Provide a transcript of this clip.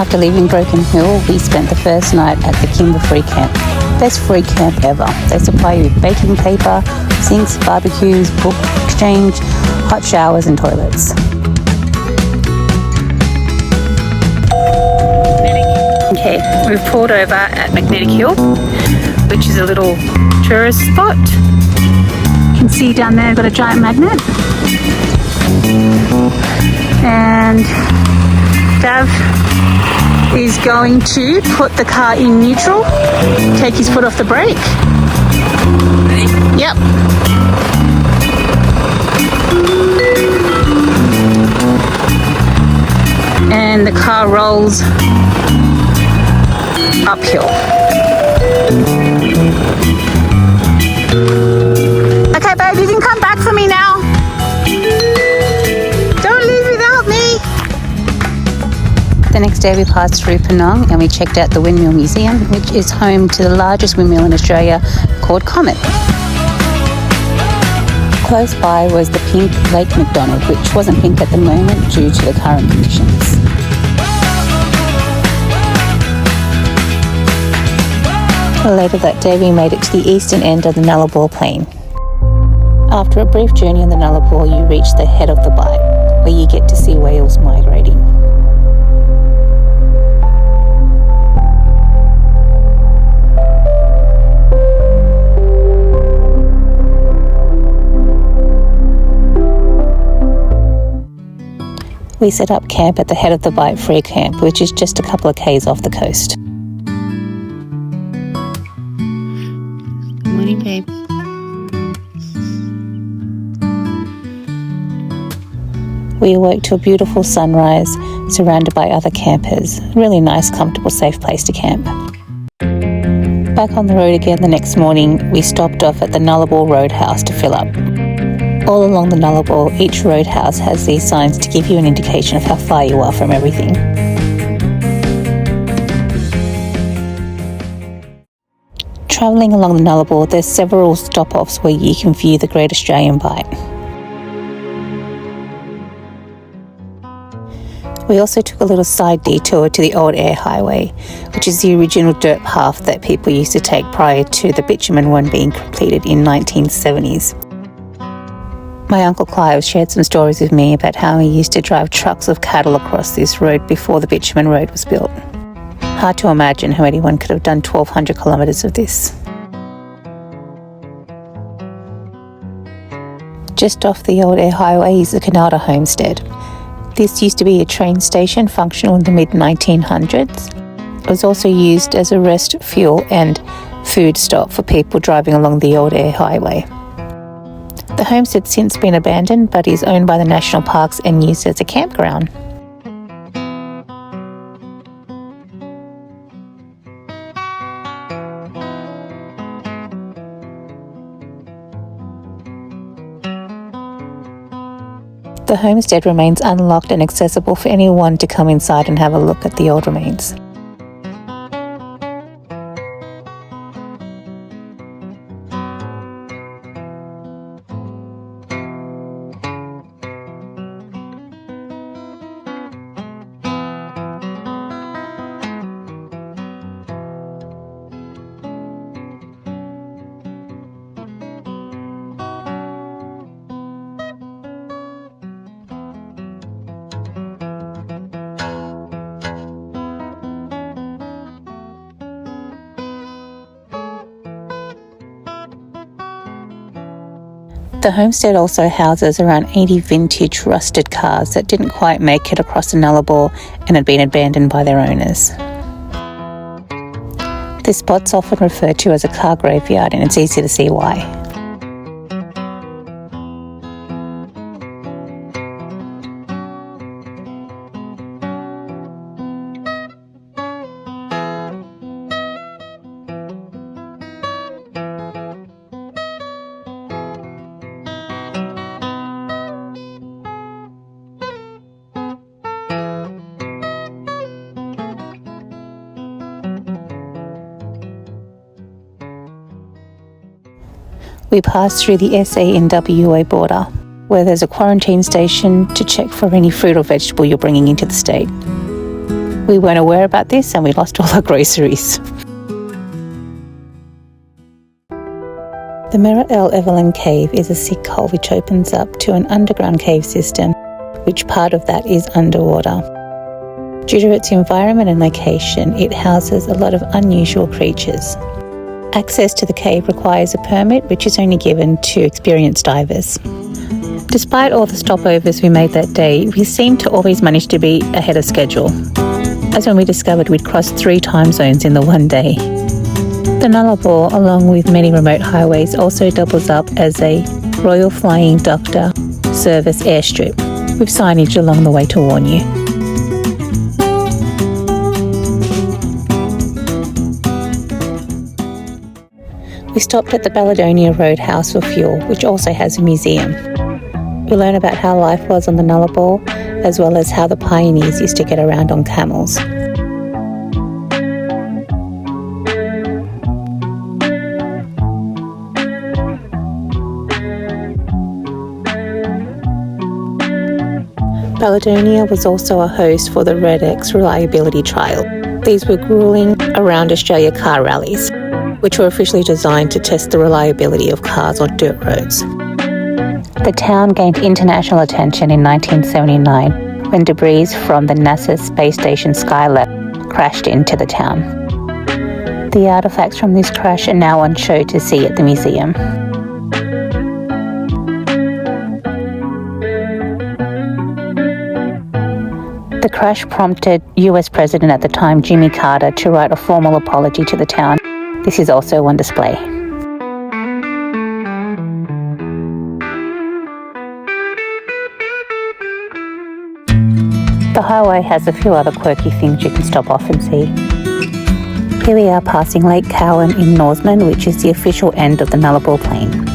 After leaving Broken Hill, we spent the first night at the Kimba free camp. Best free camp ever. They supply you with baking paper, sinks, barbecues, book exchange, hot showers and toilets. Okay, we've pulled over at Magnetic Hill, which is a little tourist spot. You can see down there, I've got a giant magnet. And Dav is going to put the car in neutral, take his foot off the brake. Ready? Yep. And the car rolls uphill. Okay, babe, you can come back for me now. Don't leave without me. The next day we passed through Penong and we checked out the Windmill Museum, which is home to the largest windmill in Australia called Comet. Close by was the pink Lake McDonald, which wasn't pink at the moment due to the current conditions. Later that day we made it to the eastern end of the Nullarbor Plain. After a brief journey on the Nullarbor, you reach the head of the Bight, where you get to see whales migrating. We set up camp at the head of the Bight free camp, which is just a couple of k's off the coast. Morning, babe. We awoke to a beautiful sunrise surrounded by other campers. Really nice, comfortable, safe place to camp. Back on the road again the next morning, we stopped off at the Nullarbor Roadhouse to fill up. All along the Nullarbor, each roadhouse has these signs to give you an indication of how far you are from everything. Travelling along the Nullarbor, there's several stop-offs where you can view the Great Australian Bight. We also took a little side detour to the old Eyre highway, which is the original dirt path that people used to take prior to the bitumen one being completed in 1970s. My Uncle Clive shared some stories with me about how he used to drive trucks of cattle across this road before the bitumen road was built. Hard to imagine how anyone could have done 1,200 kilometres of this. Just off the old Eyre highway is the Koonalda Homestead. This used to be a train station functional in the mid-1900s. It was also used as a rest, fuel and food stop for people driving along the old Eyre highway. The homestead's since been abandoned but is owned by the National Parks and used as a campground. The homestead remains unlocked and accessible for anyone to come inside and have a look at the old remains. The homestead also houses around 80 vintage rusted cars that didn't quite make it across the Nullarbor and had been abandoned by their owners. This spot's often referred to as a car graveyard, and it's easy to see why. We passed through the SA and WA border, where there's a quarantine station to check for any fruit or vegetable you're bringing into the state. We weren't aware about this and we lost all our groceries. The Murra Elevevyn cave is a sinkhole which opens up to an underground cave system, which part of that is underwater. Due to its environment and location, it houses a lot of unusual creatures. Access to the cave requires a permit, which is only given to experienced divers. Despite all the stopovers we made that day, we seemed to always manage to be ahead of schedule, as when we discovered we'd crossed 3 time zones in the one day. The Nullarbor, along with many remote highways, also doubles up as a Royal Flying Doctor Service airstrip, with signage along the way to warn you. We stopped at the Balladonia Roadhouse for fuel, which also has a museum. We learn about how life was on the Nullarbor, as well as how the pioneers used to get around on camels. Balladonia was also a host for the Red X reliability trial. These were grueling around Australia car rallies, which were officially designed to test the reliability of cars on dirt roads. The town gained international attention in 1979 when debris from the NASA space station Skylab crashed into the town. The artifacts from this crash are now on show to see at the museum. The crash prompted US President at the time, Jimmy Carter, to write a formal apology to the town. This is also on display. The highway has a few other quirky things you can stop off and see. Here we are passing Lake Cowan in Norseman, which is the official end of the Nullarbor Plain.